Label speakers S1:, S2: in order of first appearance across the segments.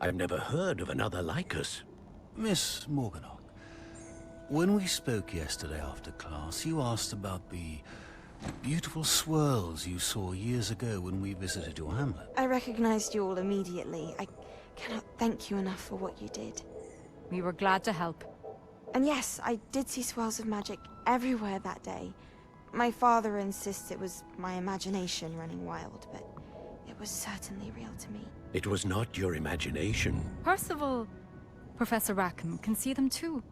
S1: I've never heard of another like us.
S2: Miss Morganach, when we spoke yesterday after class, you asked about the beautiful swirls you saw years ago when we visited your hamlet.
S3: I recognized you all immediately. I cannot thank you enough for what you did.
S4: We were glad to help.
S3: And yes, I did see swirls of magic everywhere that day. My father insists it was my imagination running wild, but it was certainly real to me.
S1: It was not your imagination.
S4: Percival, Professor Rackham can see them too.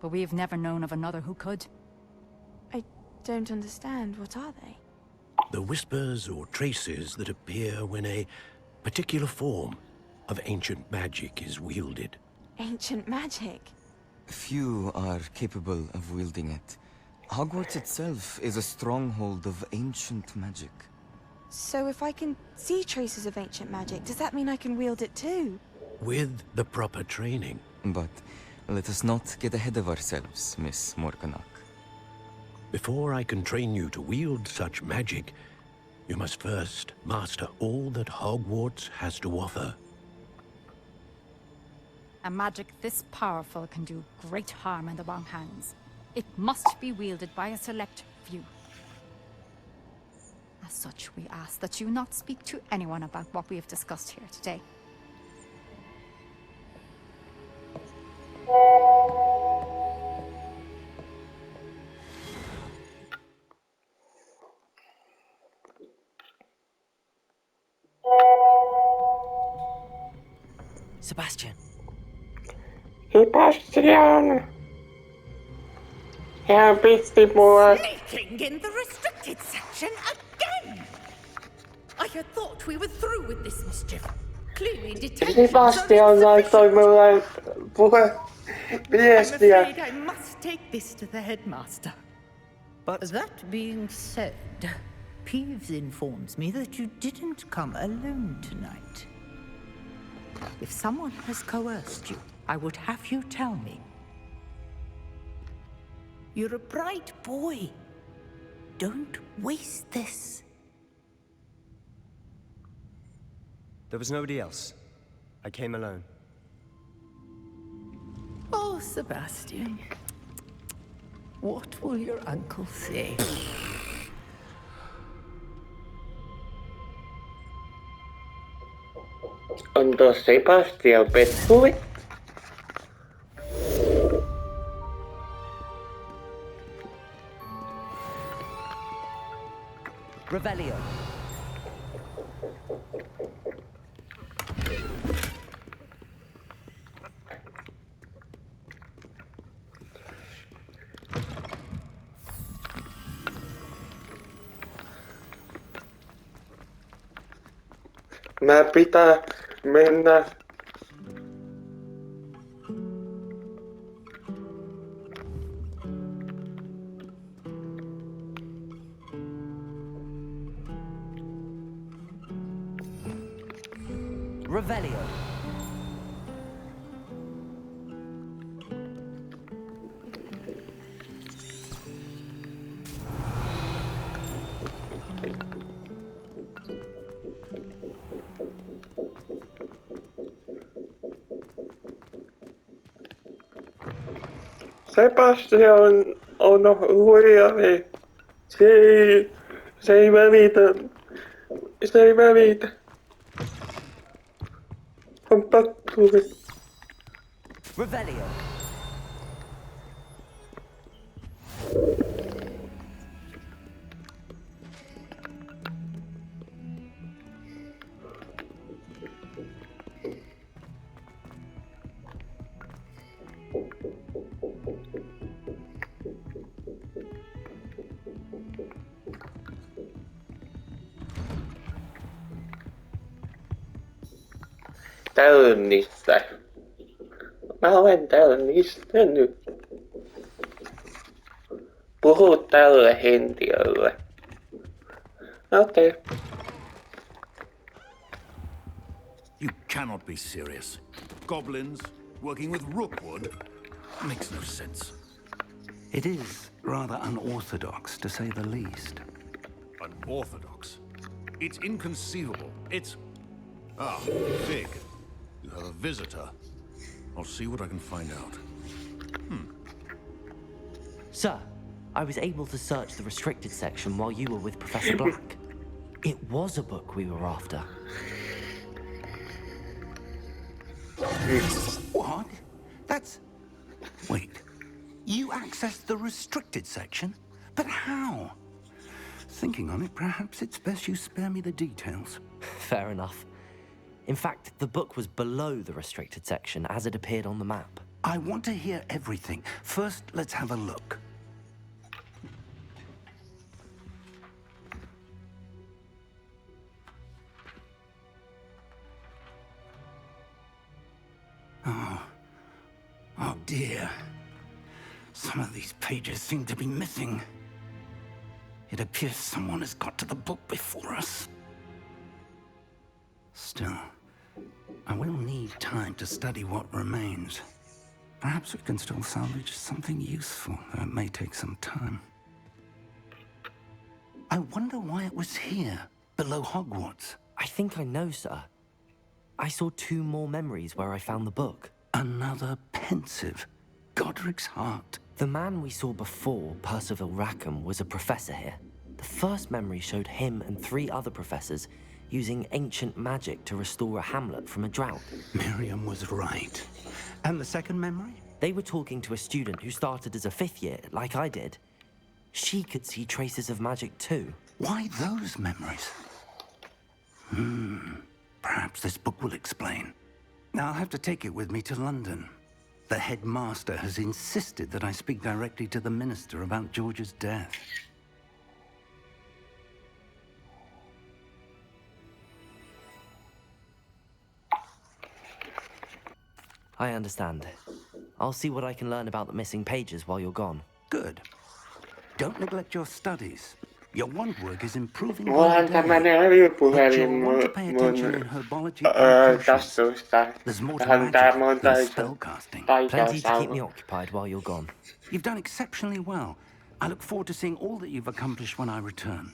S4: But we have never known of another who could.
S3: I don't understand. What are they?
S1: The whispers or traces that appear when a particular form of ancient magic is wielded.
S3: Ancient magic?
S5: Few are capable of wielding it. Hogwarts itself is a stronghold of ancient magic.
S3: So if I can see traces of ancient magic, does that mean I can wield it too?
S1: With the proper training.
S5: But let us not get ahead of ourselves, Miss Morganach.
S1: Before I can train you to wield such magic, you must first master all that Hogwarts has to offer.
S4: A magic this powerful can do great harm in the wrong hands. It must be wielded by a select few. As such, we ask that you not speak to anyone about what we have discussed here today.
S6: Sebastian.
S7: Sebastian! Herr Beastie Boy.
S8: Sneaking in the restricted section again! I had thought we were through with this mischief. Clearly detention
S7: Sebastian laittoi mulle
S8: I'm
S7: viestiä.
S8: afraid I must take this to the headmaster. But that being said, Peeves informs me that you didn't come alone tonight. If someone has coerced you, I would have you tell me. You're a bright boy. Don't waste this.
S6: There was nobody else. I came alone.
S8: Oh, Sebastian. What will your uncle say?
S7: On tuo Sebastian pettui?
S6: Revelio.
S7: Mä pitää mennä.
S6: Revelio.
S7: Sebastian on huijari. Se ei välitä. Se ei välitä. On patturi.
S6: Revelio.
S7: Käynnistä. Mä olen käynnistänyt. Puhu tälle henkilölle. Okei.
S2: You cannot be serious. Goblins working with Rookwood makes no sense.
S9: It is rather unorthodox, to say the least.
S2: Unorthodox? It's inconceivable. It's... Ah, Fig. You have a visitor. I'll see what I can find out.
S10: Sir, I was able to search the restricted section while you were with Professor Black. It was a book we were after.
S9: What? That's... Wait. You accessed the restricted section? But how? Thinking on it, perhaps it's best you spare me the details.
S10: Fair enough. In fact, the book was below the restricted section as it appeared on the map.
S9: I want to hear everything. First, let's have a look. Oh dear. Some of these pages seem to be missing. It appears someone has got to the book before us. Still, I will need time to study what remains. Perhaps we can still salvage something useful, though it may take some time. I wonder why it was here, below Hogwarts.
S10: I think I know, sir. I saw 2 more memories where I found the book.
S9: Another pensive. Godric's heart.
S10: The man we saw before, Percival Rackham, was a professor here. The first memory showed him and 3 other professors using ancient magic to restore a hamlet from a drought.
S9: Miriam was right. And the second memory?
S10: They were talking to a student who started as a 5th year, like I did. She could see traces of magic too.
S9: Why those memories? Perhaps this book will explain. Now I'll have to take it with me to London. The headmaster has insisted that I speak directly to the minister about George's death.
S10: I understand. I'll see what I can learn about the missing pages while you're gone.
S9: Good. Don't neglect your studies. Your wand work is improving
S7: Mullahan
S9: by the
S7: tämä
S9: day.
S7: älypuhelin
S9: But you'll want to pay attention
S7: mun
S9: in herbology and potions.
S7: tassuista.
S9: There's more to
S7: Tähän tää mun
S9: magic than spellcasting.
S10: Plenty to keep me
S7: taitaus
S10: occupied while you're gone.
S9: You've done exceptionally well. I look forward to seeing all that you've accomplished when I return.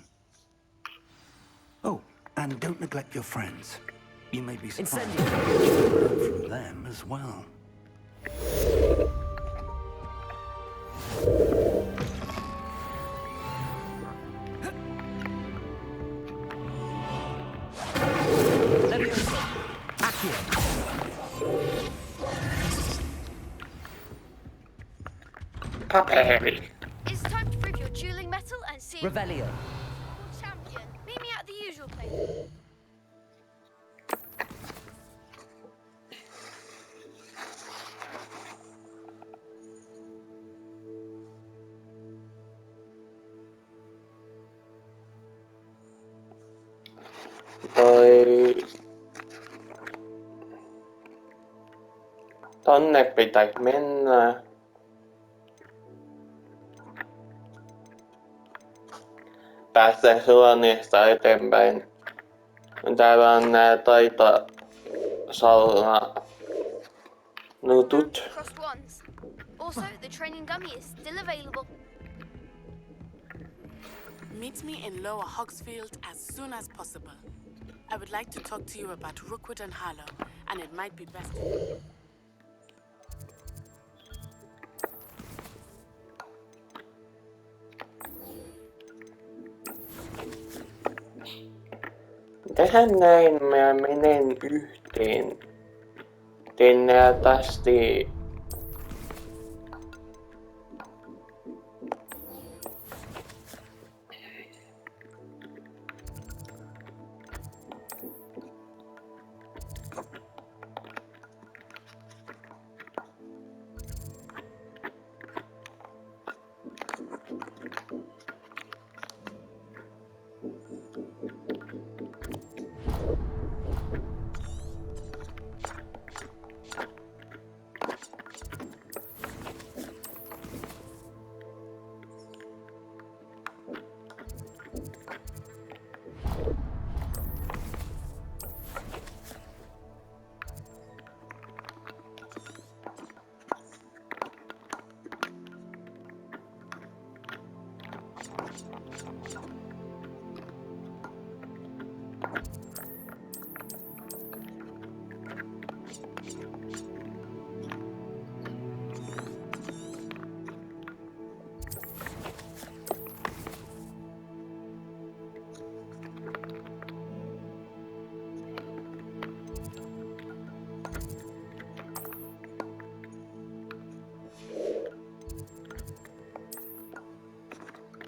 S9: Oh, and don't neglect your friends. You may be surprised from them as well.
S7: paperi.
S11: It's time to prove your dueling mettle and see
S10: Revelio.
S11: champion. Meet me at the usual place.
S7: Tonne pitäisi mennä. Päästään suonista eteenpäin. Täällä on nää taitosauna nutut.
S11: Crossed wands. Also, the training gummy is still available.
S12: Meet me in Lower Hogsfield as soon as possible. I would like to talk to you about Rookwood and Harlow, and it might be best.
S7: Tehän näin mä menen yhteen. Teen nää tästä.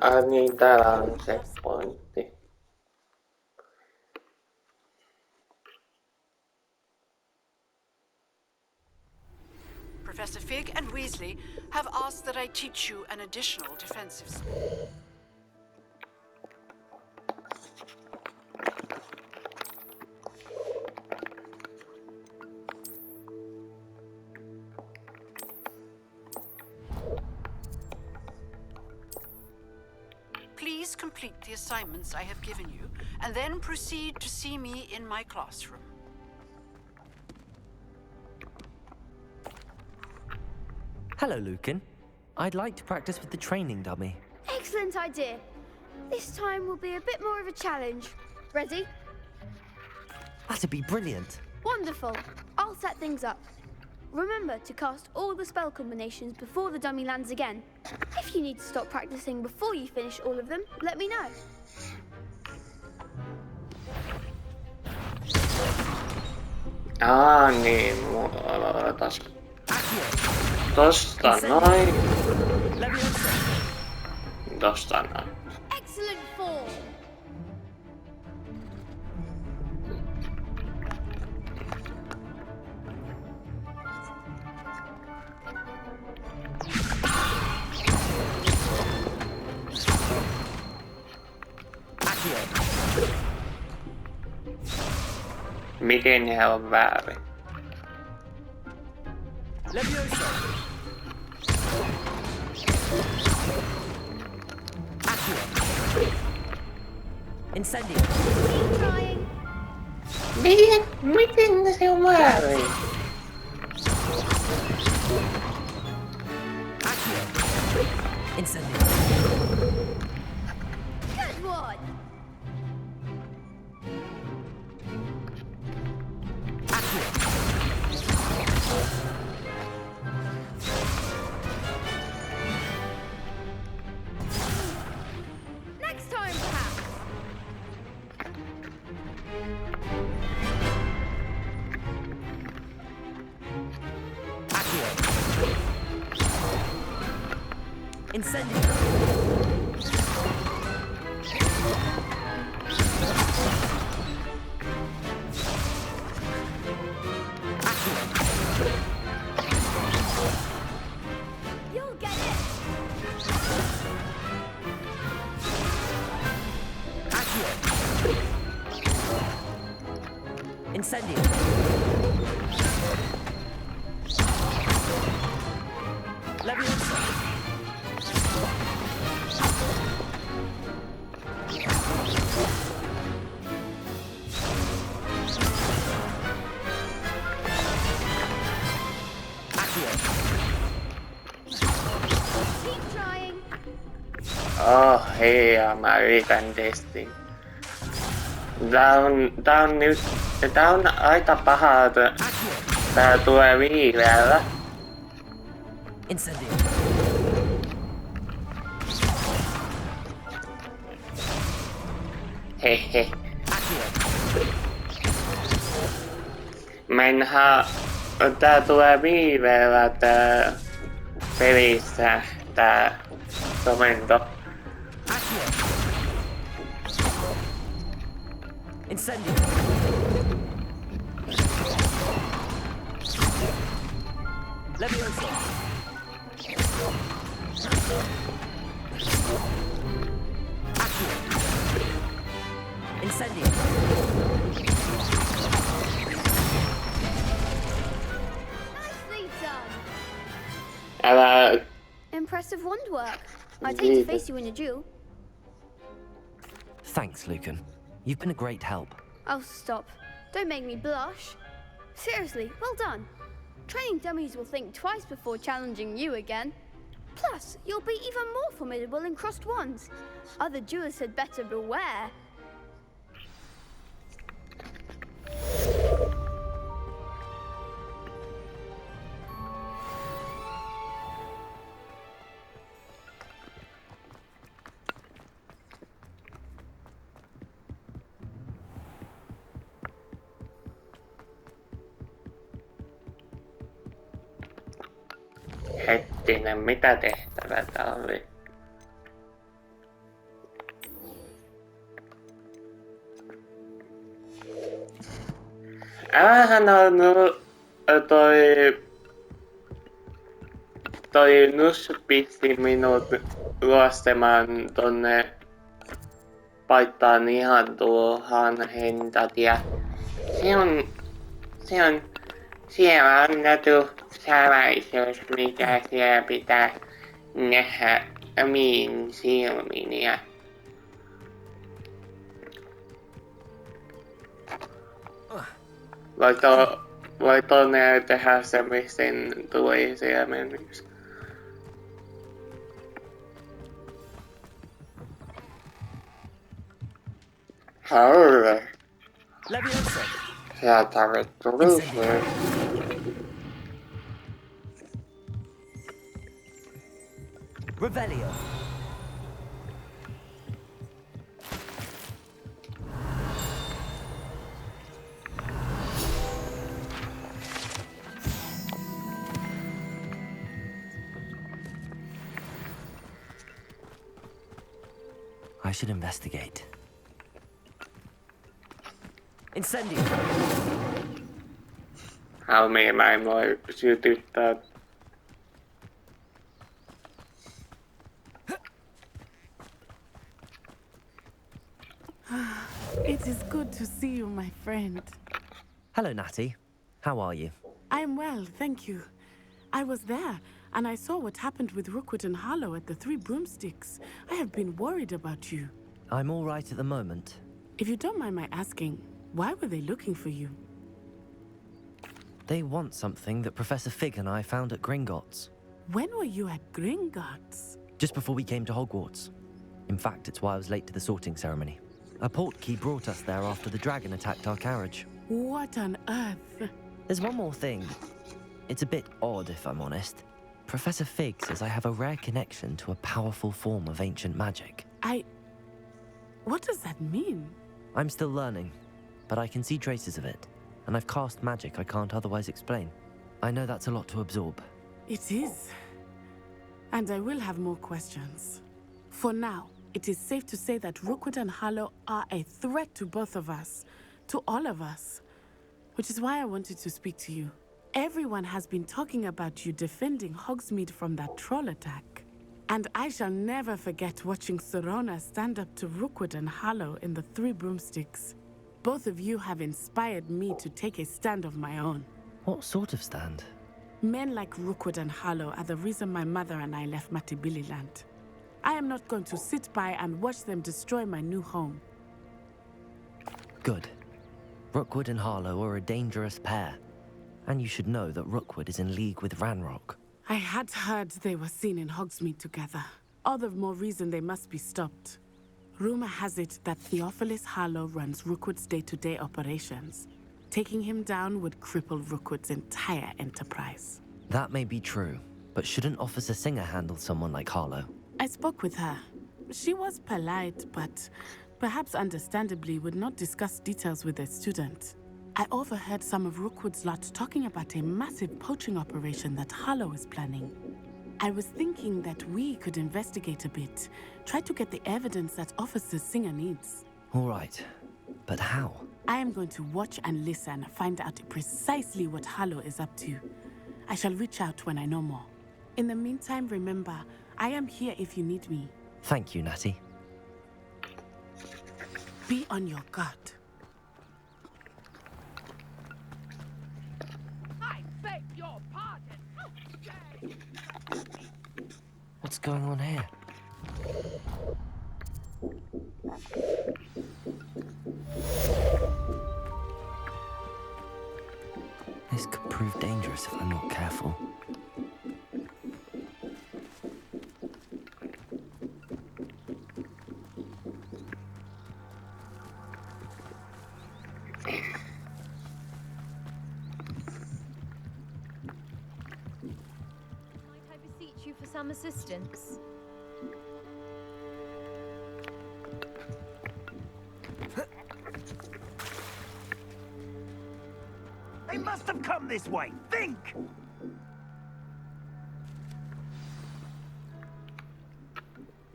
S7: Ai niin, täällä on se pointti.
S12: Professor Fig and Weasley have asked that I teach you an additional defensive skill. Please complete the assignments I have given you, and then proceed to see me in my classroom.
S10: Hello, Lucan. I'd like to practice with the training dummy.
S11: Excellent idea. This time will be a bit more of a challenge. Ready?
S10: That'd be brilliant.
S11: Wonderful. I'll set things up. Remember to cast all the spell combinations before the dummy lands again. If you need to stop practicing before you finish all of them, let me know.
S7: Niin, tosta noin. Tosta noin.
S11: Excellent form.
S7: Miten ne on väärin?
S10: Leviosa. Incendio.
S11: Keep trying.
S7: Miten se on väärin?
S10: Incendio.
S11: Good one. Next time, perhaps.
S10: Incendio.
S11: You'll get it.
S10: Incendio. Leviosa.
S11: Keep trying.
S7: Oh hei, mä yritän testin. Tää on aika pahaa, että tää tulee viiveellä.
S10: Incendio.
S7: Hehe. Tää tulee viiveellä tää pelissä tää komento.
S10: Incendio. Leviosa. Incendio.
S11: Nicely done.
S7: Älä...
S11: Impressive wand work. I'd hate to face you in a duel.
S10: Thanks, Lucan. You've been a great help.
S11: Oh, stop. Don't make me blush. Seriously, well done. Training dummies will think twice before challenging you again. Plus, you'll be even more formidable in crossed wands. Other duelists had better beware.
S7: Hettinen, mitä tehtävää tää oli? Hän on toi Nussu pisti minut luostamaan tonne paittaan ihan tuohan hentat ja siellä on nätu salaisuus, mitä siellä pitää nähdä omiin silmiin ja voi tonne tehdä semmoisen tulisia mennessä. Haude. Sieltä tuli se.
S10: Revelio. I should investigate. Incendio.
S7: Mä en voi sytyttää.
S12: It is good to see you, my friend.
S10: Hello, Natty. How are you?
S12: I'm well, thank you. I was there, and I saw what happened with Rookwood and Harlow at the Three Broomsticks. I have been worried about you.
S10: I'm all right at the moment.
S12: If you don't mind my asking, why were they looking for you?
S10: They want something that Professor Fig and I found at Gringotts.
S12: When were you at Gringotts?
S10: Just before we came to Hogwarts. In fact, it's why I was late to the sorting ceremony. A portkey brought us there after the dragon attacked our carriage.
S12: What on earth?
S10: There's one more thing. It's a bit odd, if I'm honest. Professor Fig says I have a rare connection to a powerful form of ancient magic.
S12: What does that mean?
S10: I'm still learning, but I can see traces of it, and I've cast magic I can't otherwise explain. I know that's a lot to absorb.
S12: It is. And I will have more questions. For now, it is safe to say that Rookwood and Harlow are a threat to both of us, to all of us, which is why I wanted to speak to you. Everyone has been talking about you defending Hogsmeade from that troll attack. And I shall never forget watching Serona stand up to Rookwood and Harlow in the Three Broomsticks. Both of you have inspired me to take a stand of my own.
S10: What sort of stand?
S12: Men like Rookwood and Harlow are the reason my mother and I left Matabeleland. I am not going to sit by and watch them destroy my new home.
S10: Good. Rookwood and Harlow are a dangerous pair. And you should know that Rookwood is in league with Ranrock.
S12: I had heard they were seen in Hogsmeade together. All the more reason they must be stopped. Rumor has it that Theophilus Harlow runs Rookwood's day-to-day operations. Taking him down would cripple Rookwood's entire enterprise.
S10: That may be true, but shouldn't Officer Singer handle someone like Harlow?
S12: I spoke with her. She was polite, but perhaps understandably would not discuss details with a student. I overheard some of Rookwood's lot talking about a massive poaching operation that Harlow is planning. I was thinking that we could investigate a bit, try to get the evidence that Officer Singer needs.
S10: All right, but how?
S12: I am going to watch and listen, find out precisely what Harlow is up to. I shall reach out when I know more. In the meantime, remember, I am here if you need me.
S10: Thank you, Natty.
S12: Be on your guard.
S13: I beg your pardon.
S10: What's going on here? This could prove dangerous if I'm not careful.
S14: Some assistance.
S13: They must have come this way. Think!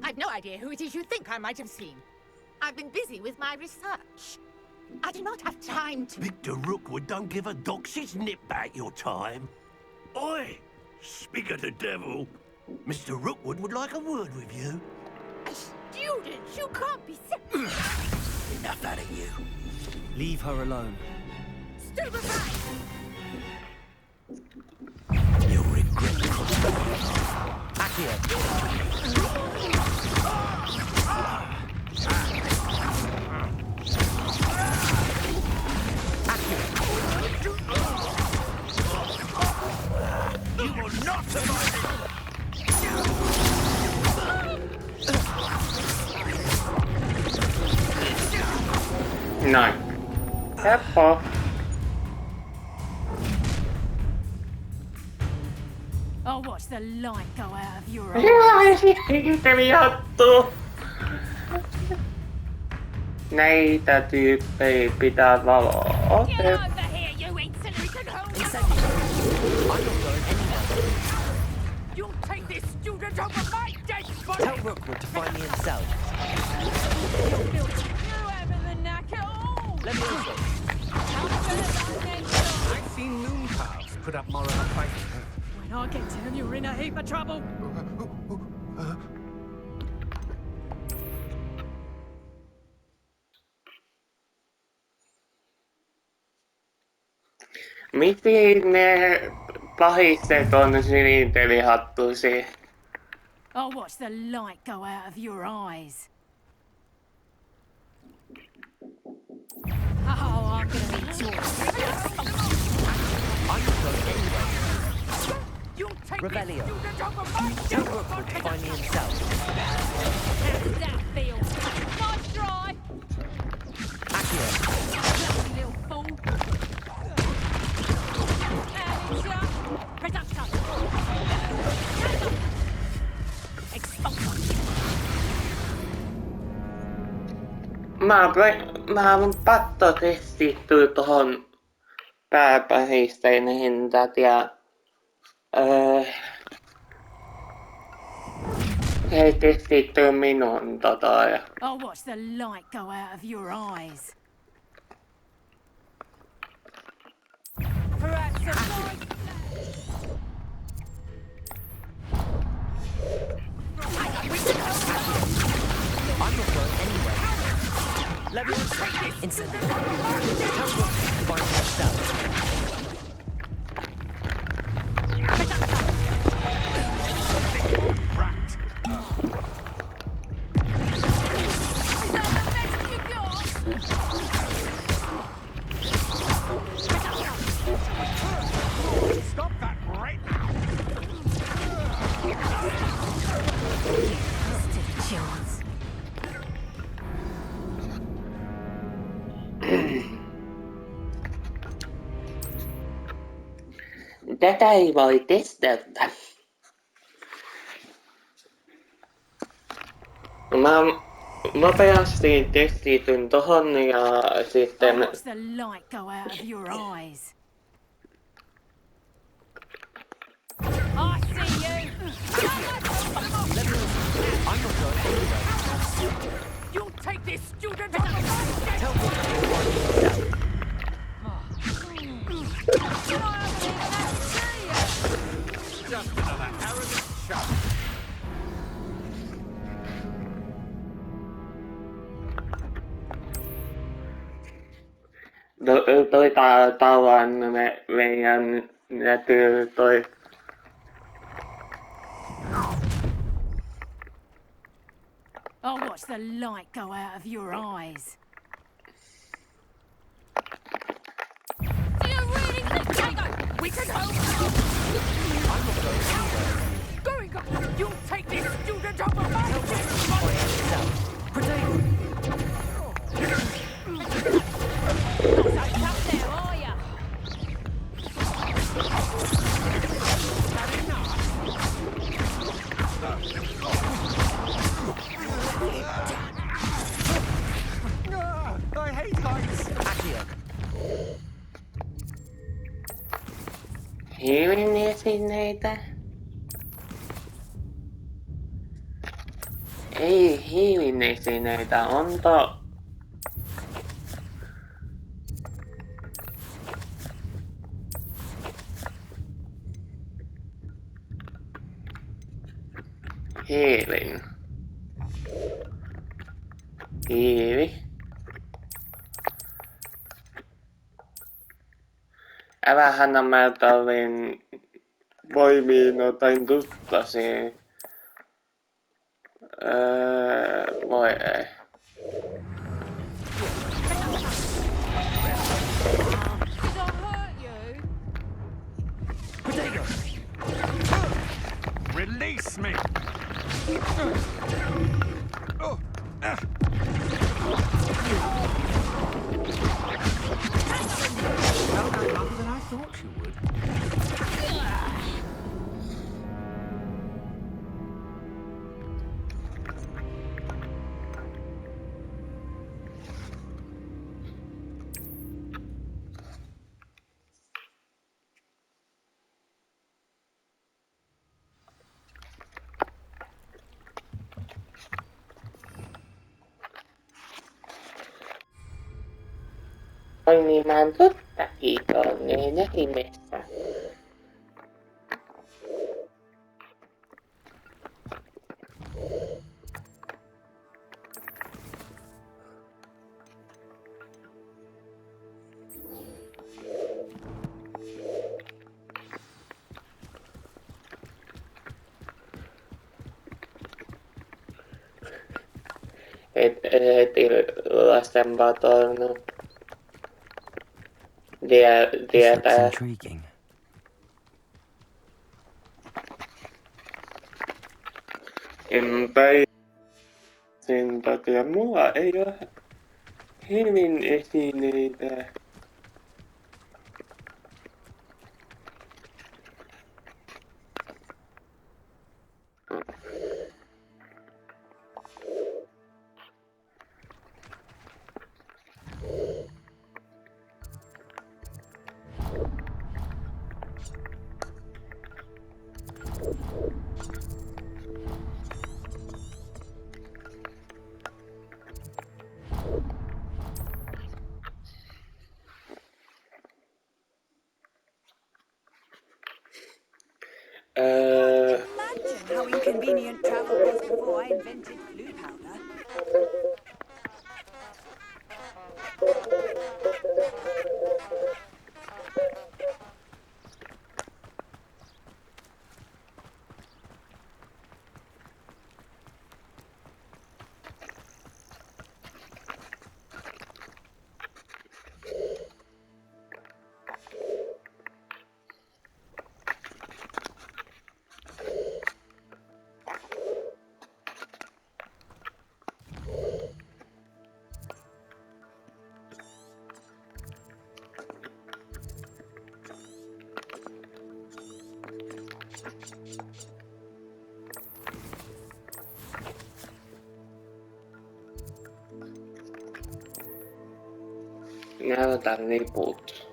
S15: I've no idea who it is you think I might have seen. I've been busy with my research.
S8: I do not have time to...
S1: Victor Rookwood don't give a doxy's nip back your time. Oi! Speak of the devil. Mr. Rookwood would like a word with you.
S8: Students, you can't be sick.
S1: Enough out of you.
S6: Leave her alone.
S8: Stupefy!
S1: You'll regret crossing.
S13: You will not survive it!
S7: Noin. Helppo.
S4: I'll watch the light go out of your
S7: Joo,
S4: eyes.
S7: hiihteli hattu. Näitä tyyppejä pitää valoa. Okei.
S8: Get over here, you insignificant hole!
S10: I'm not going anywhere.
S13: You'll take this student over my dead body!
S10: Tell Rookwood to find me himself.
S8: You having the knack at all!
S10: Let me also.
S13: I've seen moon calves put up more of a fight.
S8: When I get down, you're in a heap of trouble.
S7: Miten ne pahisset on silintelihattuisia?
S4: I'll watch the light go out of your eyes. Oh, I'm gonna enjoy it.
S10: I'm not going anywhere.
S13: You'll take
S10: Revelio.
S13: this student over my
S10: Tell
S13: dead
S10: Rookwood to
S13: body!
S10: find me himself.
S8: How does that feel? Nice try!
S10: Accio.
S8: Bloody little fool! And it's Reduction! Expulsion!
S7: Mä on pakko keskittyä tohon pääpähisten hintat ja ei keskittyä minun ja
S4: I'll watch the light go out of your eyes.
S8: Perhaps a light...
S10: I'm not going anywhere. Let me take this instantly. Tell Rookwood to find me himself.
S13: Stop that right now!
S4: Chills.
S7: tätä ei voi testata. Mä nopeasti testityn tohon ja sitten...
S4: I'll watch the light go out of your eyes. I see you.
S10: I'm not going anywhere.
S13: You'll take this student over my dead
S10: Tell me to find yourself.
S13: Just another arrogant chump.
S7: Toi tavan meidän näkyy toi...
S4: I'll watch the light go out of your eyes.
S8: Do you really think we can help?
S10: I'm not going anywhere.
S13: Going up! You'll take this student over my dead
S10: Find
S13: body!
S10: yourself. Protect.
S8: Not so tough there, are ya?
S13: I hate heights!
S10: Accio.
S7: Hiilin esineitä. Ei hiilin esineitä, onko... Healing. Hiili. Älähän mä tarvin voimia notain tuttasia. Voi ei.
S13: Release me!
S9: Harder than I thought you would.
S7: Oi niin, mä oon tottakin tonne ihmeessä. Heti lasten patona. Tietää.
S10: Intriguing.
S7: Enpä sen takia mulla ei ole hyvin esineitä.
S15: Imagine how inconvenient travel was before I invented blue powder.
S7: Näytä liput.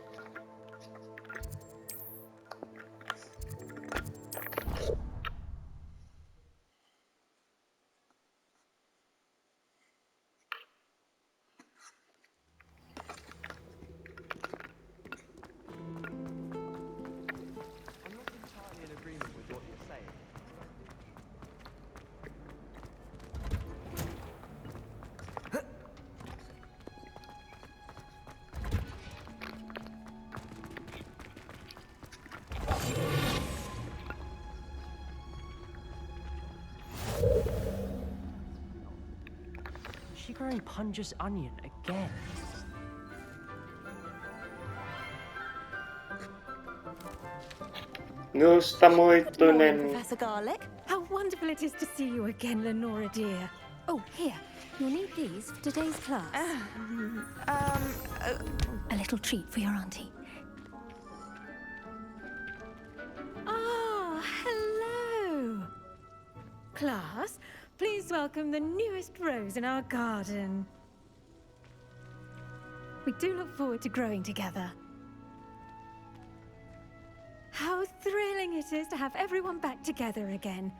S10: Is she growing Punja's onion again?
S7: Minusta
S16: Morning,
S7: muittunen.
S16: Professor Garlic. How wonderful it is to see you again, Lenora dear. Oh, here. You'll need these for today's class. A little treat for your auntie. Ah, hello. Class, please welcome the newest rose in our garden. We do look forward to growing together. How thrilling it is to have everyone back together again.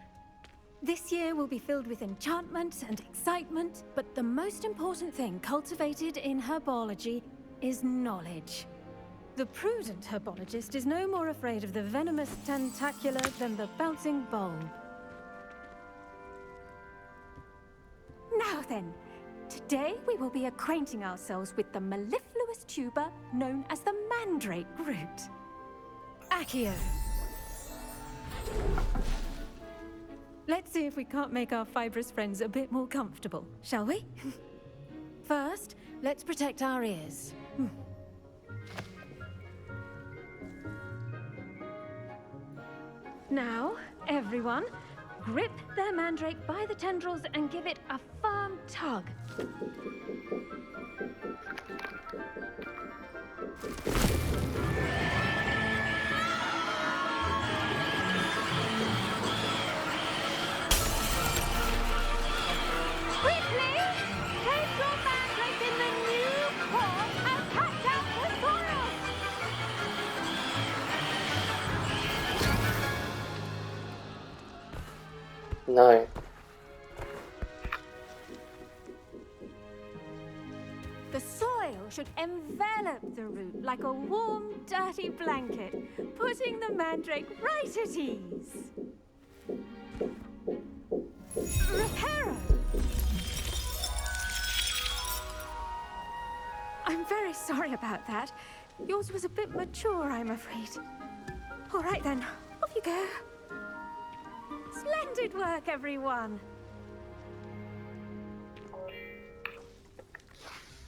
S16: This year will be filled with enchantment and excitement, but the most important thing cultivated in herbology is knowledge. The prudent herbologist is no more afraid of the venomous tentacula than the bouncing bulb. then, today we will be acquainting ourselves with the mellifluous tuber known as the mandrake root. Accio. Let's see if we can't make our fibrous friends a bit more comfortable, shall we? First, let's protect our ears. Now, everyone, grip their mandrake by the tendrils and give it a firm tug. Quickly, place your mandrake in the new core and cut out the soil.
S7: No.
S16: The soil should envelop the root like a warm, dirty blanket, putting the mandrake right at ease. Reparo! I'm very sorry about that. Yours was a bit mature, I'm afraid. All right then, off you go. Splendid work, everyone.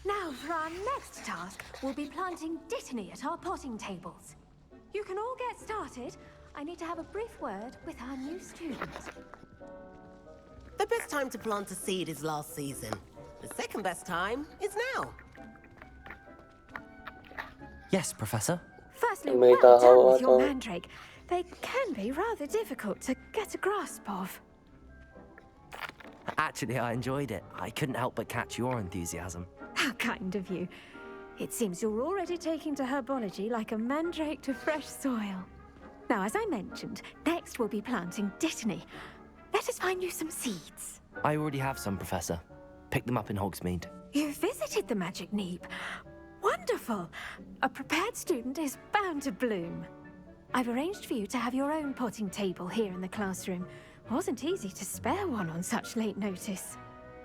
S16: Now, for our next task, we'll be planting dittany at our potting tables. You can all get started. I need to have a brief word with our new student.
S17: The best time to plant a seed is last season. The second best time is now.
S10: Yes, Professor.
S16: Firstly, well done with your mandrake. They can be rather difficult to get a grasp of.
S10: Actually, I enjoyed it. I couldn't help but catch your enthusiasm.
S16: How kind of you. It seems you're already taking to herbology like a mandrake to fresh soil. Now, as I mentioned, next we'll be planting dittany. Let us find you some seeds.
S10: I already have some, Professor. Picked them up in Hogsmeade.
S16: You visited the Magic Neep. Wonderful! A prepared student is bound to bloom. I've arranged for you to have your own potting table here in the classroom. Wasn't easy to spare one on such late notice.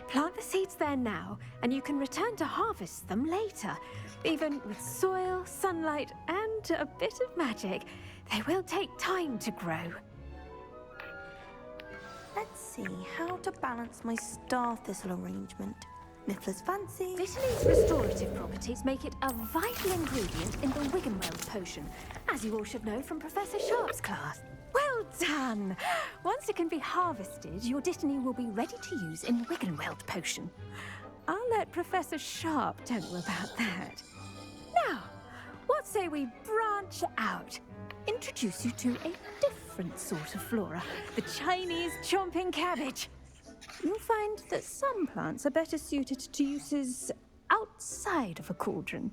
S16: Plant the seeds there now, and you can return to harvest them later. Even with soil, sunlight, and a bit of magic, they will take time to grow.
S3: Let's see how to balance my star thistle arrangement. Niffler's fancy.
S16: Dittany's restorative properties make it a vital ingredient in the Wiggenweld potion, as you all should know from Professor Sharp's class. Well done! Once it can be harvested, your dittany will be ready to use in Wiggenweld potion. I'll let Professor Sharp tell you about that. Now, what say we branch out? Introduce you to a different sort of flora, the Chinese chomping cabbage. You'll find that some plants are better suited to uses outside of a cauldron.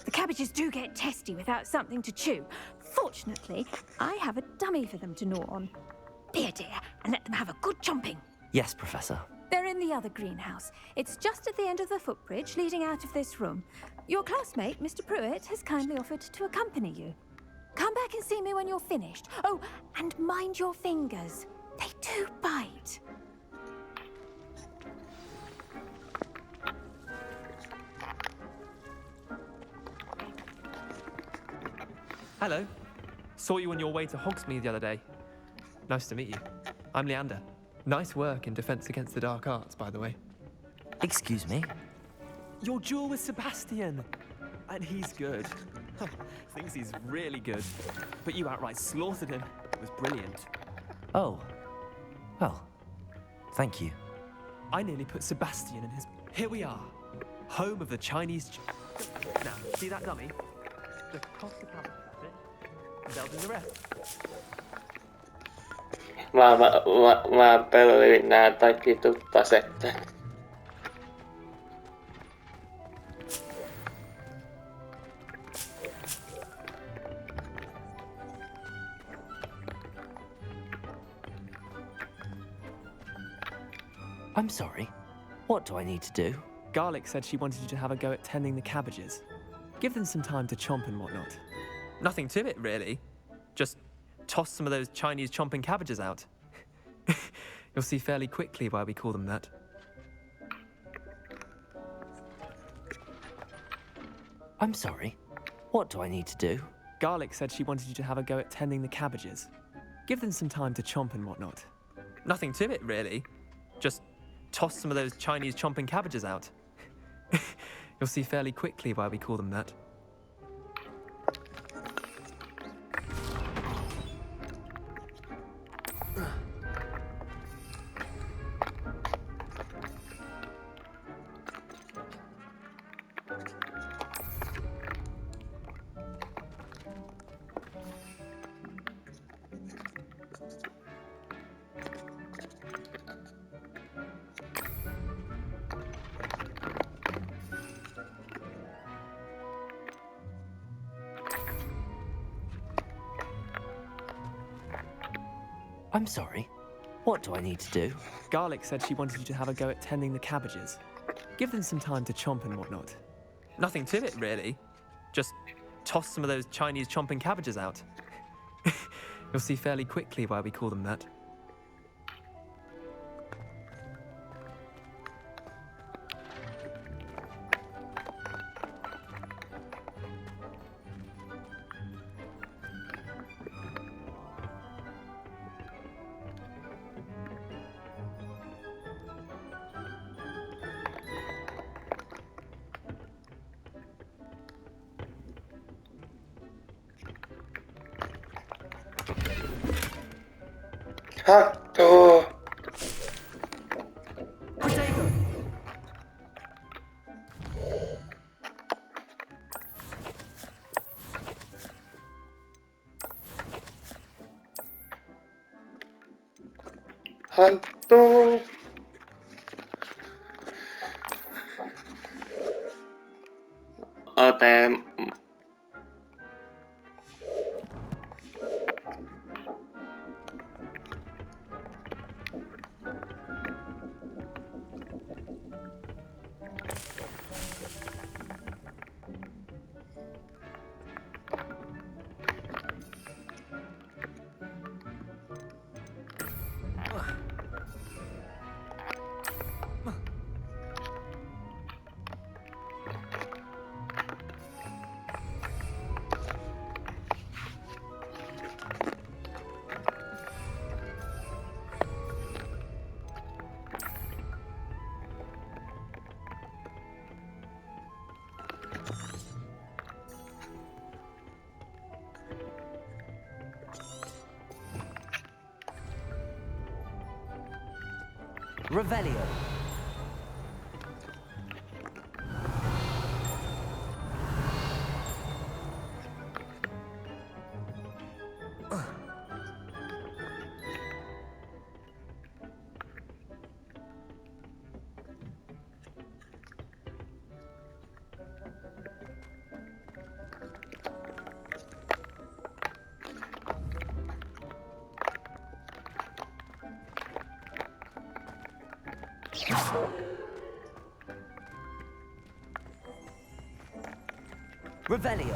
S16: The cabbages do get testy without something to chew. Fortunately, I have a dummy for them to gnaw on. Be a dear and let them have a good chomping.
S10: Yes, Professor.
S16: They're in the other greenhouse. It's just at the end of the footbridge leading out of this room. Your classmate, Mr. Pruitt, has kindly offered to accompany you. Come back and see me when you're finished. Oh, and mind your fingers. They do bite.
S18: Hello. Saw you on your way to Hogsmeade the other day. Nice to meet you. I'm Leander. Nice work in Defense Against the Dark Arts, by the way.
S10: Excuse me?
S18: Your duel with Sebastian. And he's good. Thinks he's really good. But you outright slaughtered him. It was brilliant.
S10: Oh. Well, thank you.
S18: I nearly put Sebastian in his... Here we are. Home of the Chinese... Now, see that dummy? Just toss the camera. They'll do the rest.
S7: Mä pelin nää kaikki tuppaset.
S10: I'm sorry. What do I need to do?
S18: Garlic said she wanted you to have a go at tending the cabbages. Give them some time to chomp and whatnot. Nothing to it, really. Just toss some of those Chinese chomping cabbages out. You'll see fairly quickly why we call them that.
S10: I'm sorry. What do I need to do?
S18: Garlic said she wanted you to have a go at tending the cabbages. Give them some time to chomp and whatnot. Nothing to it, really. Just toss some of those Chinese chomping cabbages out. You'll see fairly quickly why we call them that.
S10: I'm sorry. What do I need to do?
S18: Garlic said she wanted you to have a go at tending the cabbages. Give them some time to chomp and whatnot. Nothing to it, really. Just toss some of those Chinese chomping cabbages out. You'll see fairly quickly why we call them that.
S7: Aduh. Aduh. Oh, tem.
S10: Revelio. Revelio.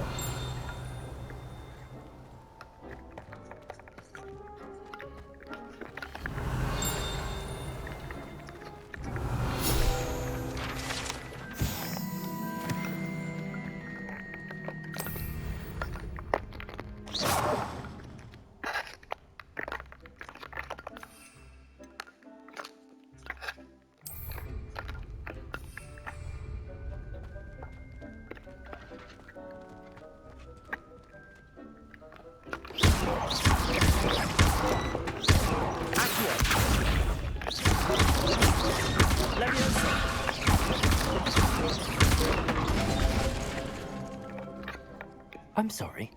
S10: I'm sorry.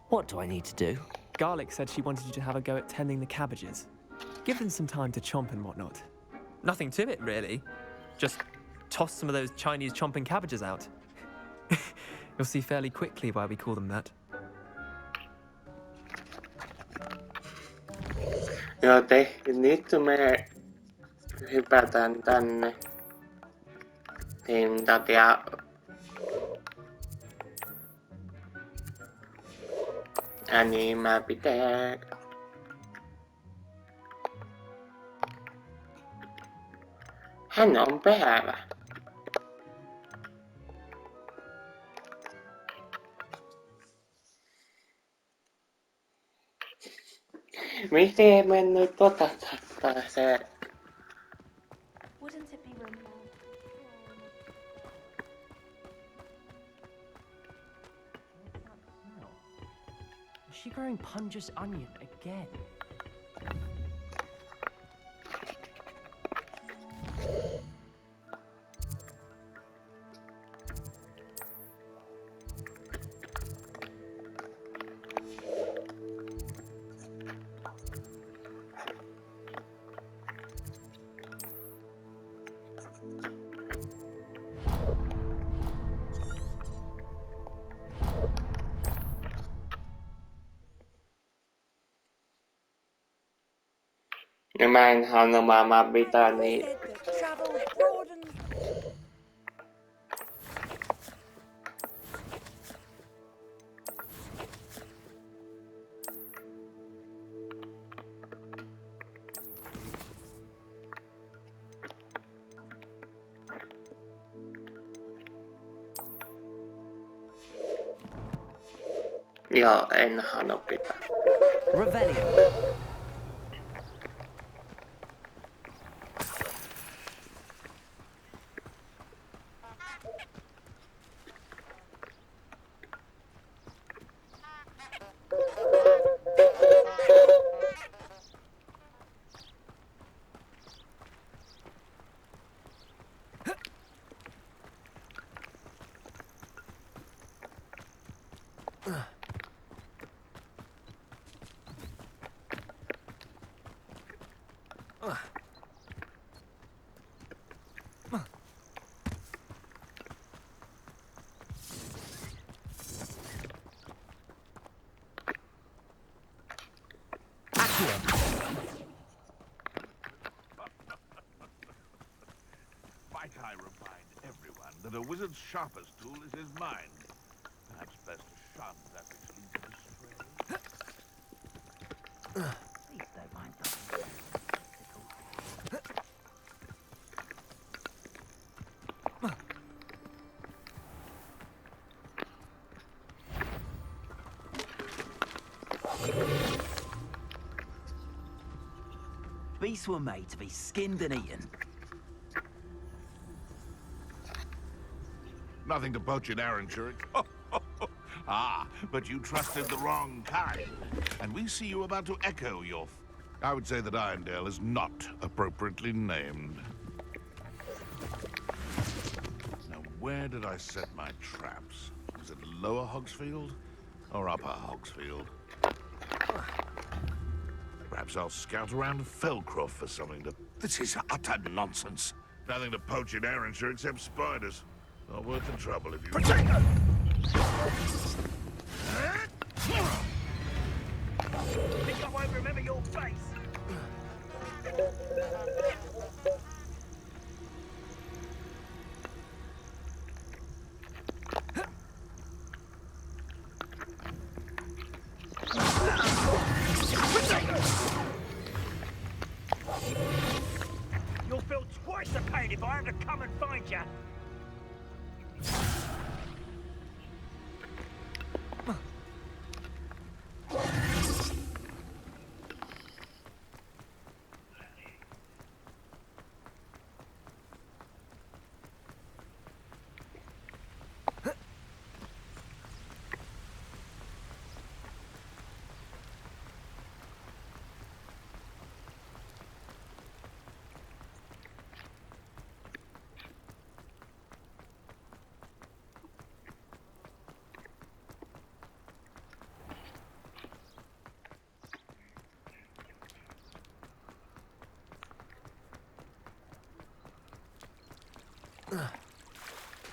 S10: What do I need to do?
S18: Garlic said she wanted you to have a go at tending the cabbages. Give them some time to chomp and whatnot. Nothing to it, really. Just toss some of those Chinese chomping cabbages out. You'll see fairly quickly why we call them that.
S7: Joo, tehnyt me hypätään tänne. Niin takia niin mä pitää. Hän on päällä. Miksi ei mennyt se...
S3: Wouldn't it be room?
S10: Is she growing Punja's onion again?
S7: Mä en halua maailmaa pitää niin. Joo, en halua pitää.
S10: Revelio.
S19: Might I remind everyone that a wizard's sharpest tool is his mind. Perhaps best to shun that which leads him astray.
S15: Please don't mind
S20: Beasts were made to be skinned and eaten.
S19: Nothing to poach in Arranshire. Ah, but you trusted the wrong kind. And we see you about to echo your... I would say that Irondale is not appropriately named. Now, where did I set my traps? Was it Lower Hogsfield or Upper Hogsfield? Perhaps I'll scout around Felcroft for something to... This is utter nonsense. Nothing to poach in Arranshire except spiders. Not worth the trouble if you... Protect her!
S13: Think I won't remember your face? You'll feel twice the pain if I have to come and find you.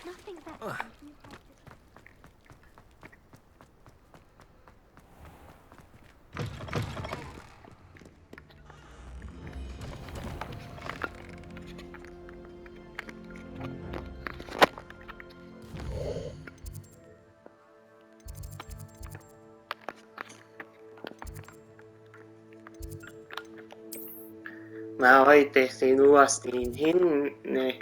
S11: Nothing better.
S7: Mä oikeesti luostin hinne.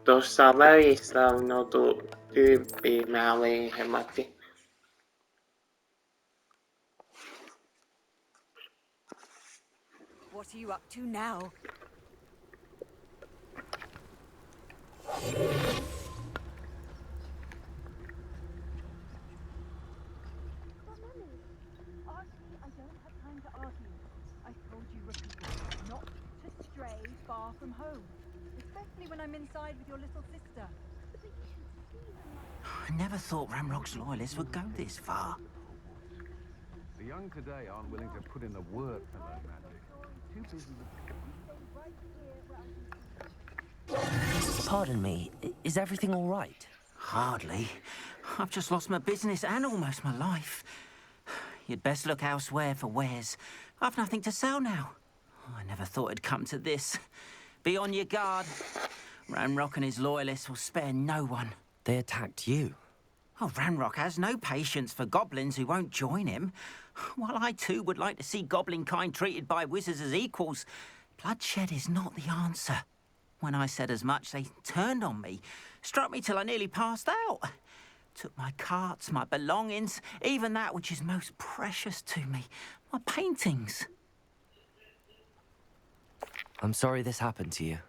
S7: Tuossa välissä on oltu tyyppi, mä olin hematti.
S15: What are you up to now? I don't have time to argue. I told you repeatedly not to stray far from home, especially when I'm inside with your little sister. But you should see them like...
S20: I never thought Ramrock's loyalists would go this far.
S21: The young today aren't willing to put in the work to learn magic. Too busy with...
S10: Pardon me, is everything all right?
S20: Hardly. I've just lost my business and almost my life. You'd best look elsewhere for wares. I've nothing to sell now. I never thought it'd come to this. Be on your guard. Ranrock and his loyalists will spare no one.
S10: They attacked you.
S20: Oh, Ranrock has no patience for goblins who won't join him. While I too would like to see goblin kind treated by wizards as equals, bloodshed is not the answer. When I said as much, they turned on me, struck me till I nearly passed out. Took my carts, my belongings, even that which is most precious to me, my paintings.
S10: I'm sorry this happened to you.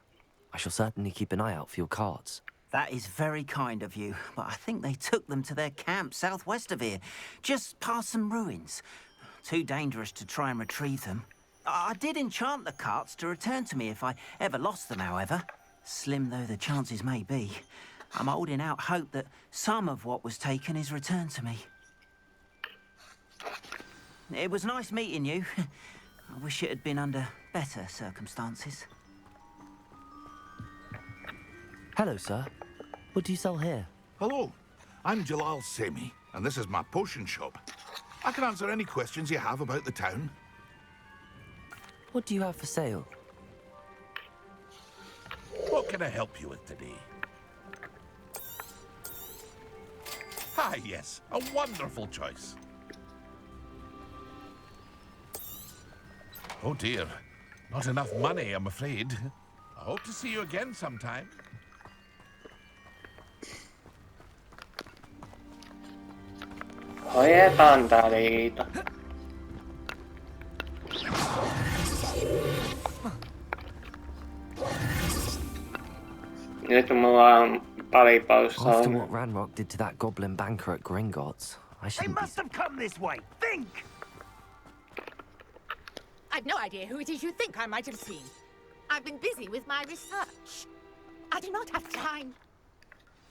S10: I shall certainly keep an eye out for your carts.
S20: That is very kind of you, but I think they took them to their camp southwest of here, just past some ruins. Too dangerous to try and retrieve them. I did enchant the carts to return to me if I ever lost them, however. Slim though the chances may be, I'm holding out hope that some of what was taken is returned to me. It was nice meeting you. I wish it had been under better circumstances.
S10: Hello, sir. What do you sell here?
S19: Hello, I'm Jalal Semi, and this is my potion shop. I can answer any questions you have about the town.
S10: What do you have for sale?
S19: What can I help you with today? Ah, yes, a wonderful choice. Oh dear, not enough money, I'm afraid. I hope to see you again sometime.
S7: Hoidetaan tää liito. Nyt mulla on palipaussauna.
S10: After what Ranrock did to that goblin banker at Gringotts, I
S13: They
S10: shouldn't
S13: must have come this way. Think!
S22: I've no idea who it is you think I might have seen. I've been busy with my research. I do not have time.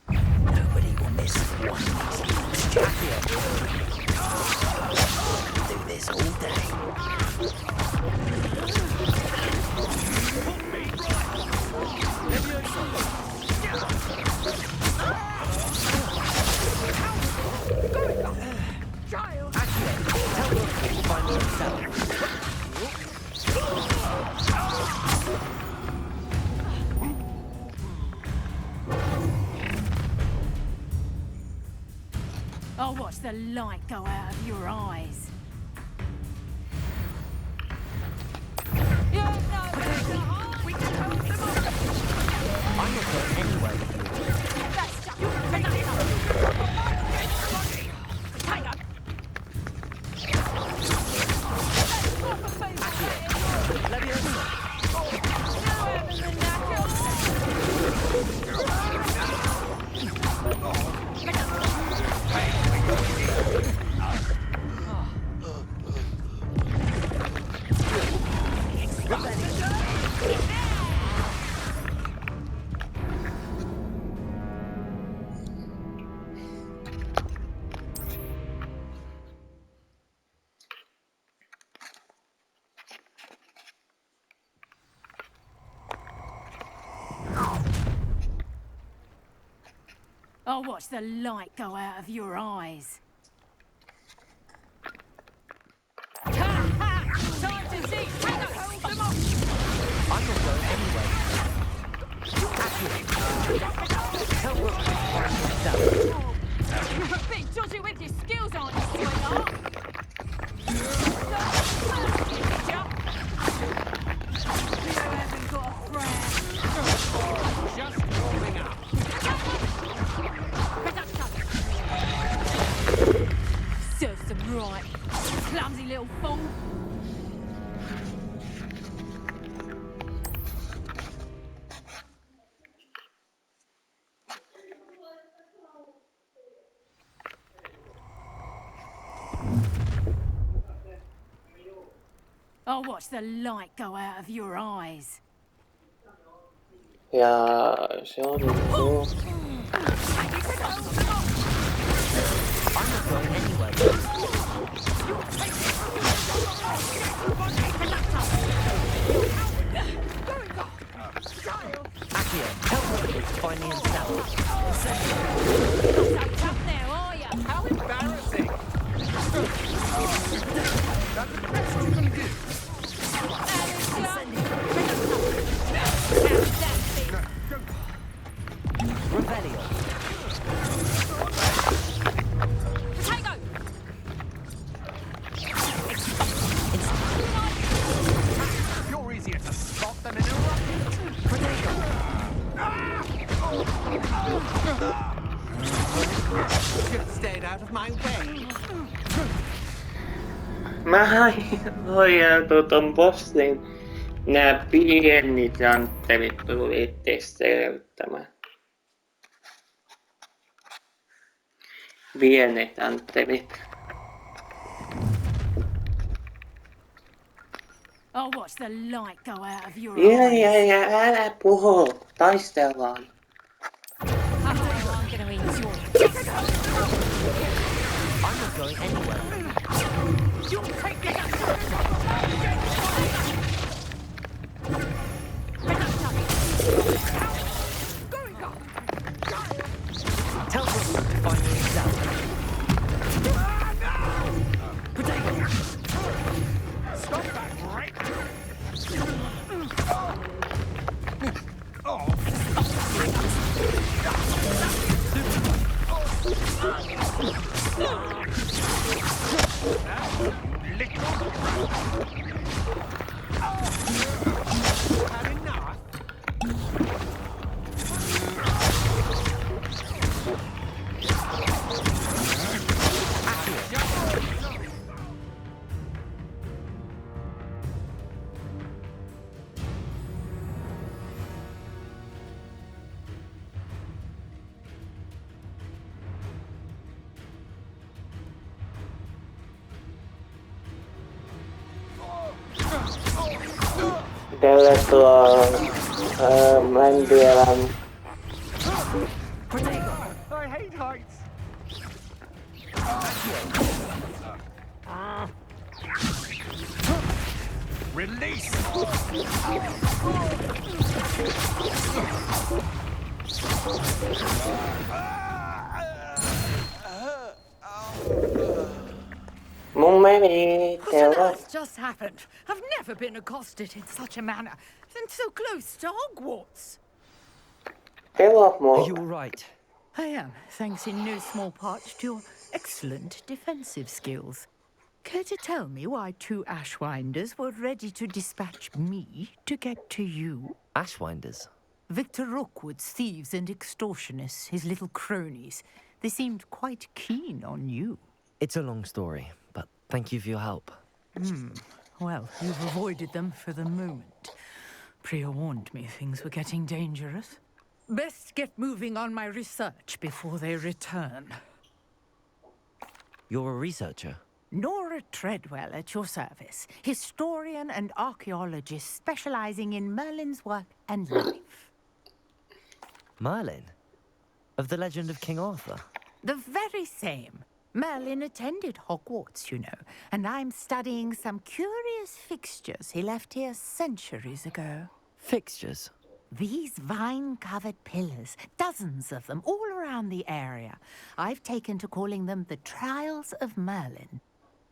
S20: Nobody will miss one chat here. Do this all day.
S13: Child!
S20: Tell me if you find yourself.
S22: I'll watch the light go out of your eyes. We can hold them off.
S20: I'm not going anywhere.
S22: That's just you. Hang on. I'll watch the light go out of your eyes. Time to see. Hold them off.
S20: I'm not going anywhere.
S22: You're a bit dodgy with your skills, aren't you, sweetheart? You haven't got a friend.
S13: Just warming up.
S22: Serves them right. Clumsy little fool.
S14: I'll watch the light go out of your eyes.
S7: Ja se on niinku...
S10: I'm not going anywhere. Accio, tell Rookwood to find me himself.
S13: Not so tough now, are you? How embarrassing! That's the best you can do.
S10: Revelio.
S13: Potato! You're easier to spot than an eruption. Should have stayed out of my way.
S7: Mä hoideltu ton bossin. Nää pienit jantterit tuli itse selvittämään. Pienet jantterit.
S14: I'll watch the light go out of your eyes.
S7: Ja, älä puhu. Taistellaan.
S14: I'm gonna eat your
S10: I'm not going anywhere.
S13: You'll take this.
S10: Tell Rookwood to find me himself. Potato.
S13: Stop that, right? Oh. Had enough?
S7: Tervetuloa Mäntyölän.
S13: I hate heights. Release.
S7: Mun meni
S22: What on
S7: teillä.
S22: earth just happened? I've never been accosted in such a manner, and so close to Hogwarts.
S10: Are you all right?
S8: I am, thanks in no small part to your excellent defensive skills. Care to tell me why 2 Ashwinders were ready to dispatch me to get to you?
S10: Ashwinders?
S8: Victor Rookwood's thieves and extortionists, his little cronies. They seemed quite keen on you.
S10: It's a long story, but thank you for your help.
S8: Well, you've avoided them for the moment. Priya warned me things were getting dangerous. Best get moving on my research before they return.
S10: You're a researcher?
S8: Nora Treadwell at your service, historian and archaeologist specializing in Merlin's work and life.
S10: Merlin? Of the legend of King Arthur?
S8: The very same. Merlin attended Hogwarts, you know, and I'm studying some curious fixtures he left here centuries ago.
S10: Fixtures?
S8: These vine-covered pillars, dozens of them, all around the area. I've taken to calling them the Trials of Merlin.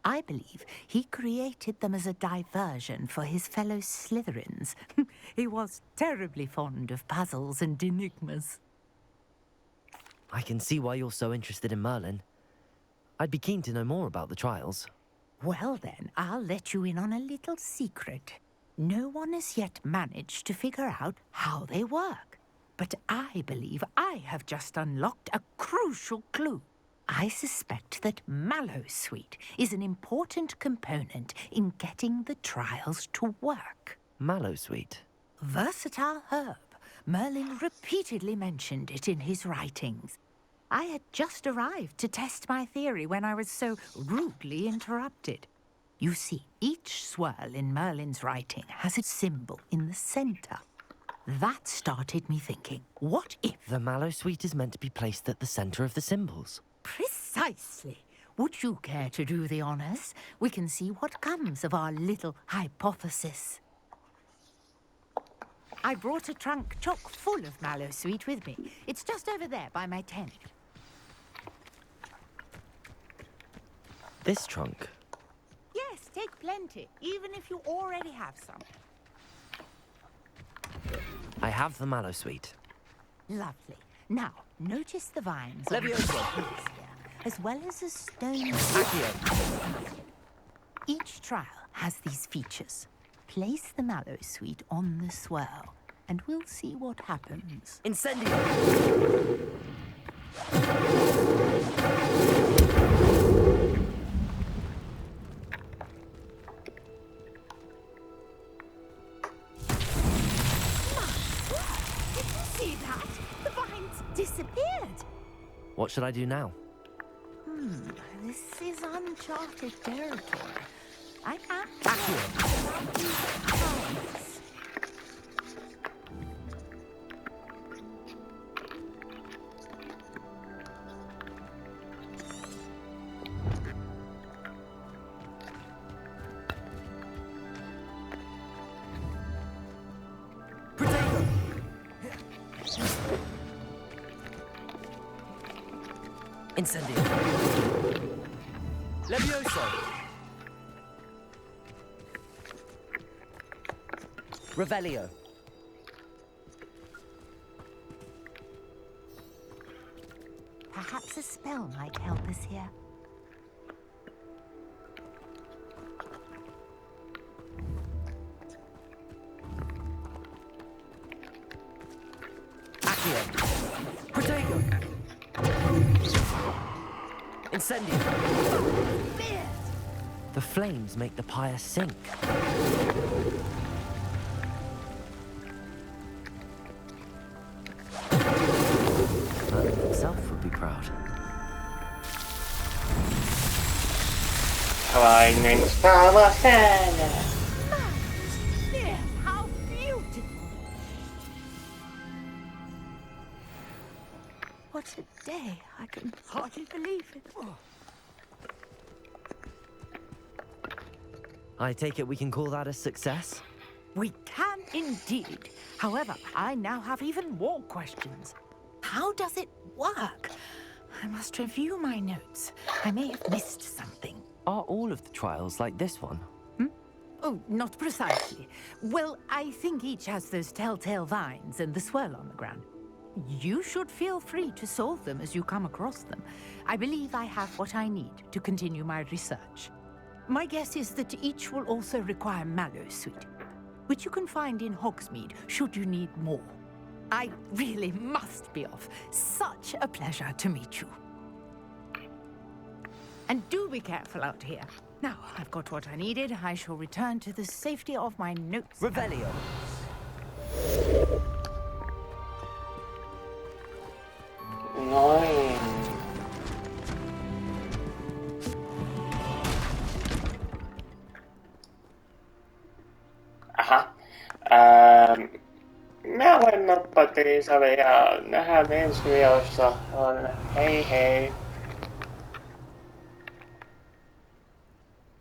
S8: I believe he created them as a diversion for his fellow Slytherins. He was terribly fond of puzzles and enigmas.
S10: I can see why you're so interested in Merlin. I'd be keen to know more about the trials.
S8: Well then, I'll let you in on a little secret. No one has yet managed to figure out how they work. But I believe I have just unlocked a crucial clue. I suspect that Mallowsweet is an important component in getting the trials to work.
S10: Mallowsweet?
S8: Versatile herb. Merlin repeatedly mentioned it in his writings. I had just arrived to test my theory when I was so rudely interrupted. You see, each swirl in Merlin's writing has its symbol in the center. That started me thinking, what if...
S10: The mallow sweet is meant to be placed at the center of the symbols.
S8: Precisely. Would you care to do the honors? We can see what comes of our little hypothesis. I brought a trunk chock full of mallow sweet with me. It's just over there by my tent.
S10: This trunk?
S8: Yes, take plenty, even if you already have some.
S10: I have the mallow sweet.
S8: Lovely. Now, notice the vines on
S10: Levioso.
S8: the trees here, as well as a stone. Each trial has these features. Place the mallow sweet on the swirl, and we'll see what happens.
S10: Incendio!
S8: Did you see that? The vines disappeared.
S10: What should I do now?
S8: This is uncharted territory. I am
S10: Incendio. Levioso. Revelio.
S8: Perhaps a spell might help us here.
S10: Accio. Protego. Incendio. The flames make the pyre sink. Merlin himself would be proud.
S7: Lightning storm of Santa.
S8: Yes, how beautiful! What a day! I can hardly believe it.
S10: I take it we can call that a success?
S8: We can indeed. However, I now have even more questions. How does it work? I must review my notes. I may have missed something.
S10: Are all of the trials like this one?
S8: Oh, not precisely. Well, I think each has those telltale vines and the swirl on the ground. You should feel free to solve them as you come across them. I believe I have what I need to continue my research. My guess is that each will also require mallow sweet, which you can find in Hogsmeade should you need more. I really must be off. Such a pleasure to meet you. And do be careful out here. Now, I've got what I needed. I shall return to the safety of my notes.
S10: Revelio.
S7: Annoying. Aha. Mä olen Noppakeisari ja nähdään ensi videossa. Hei hei.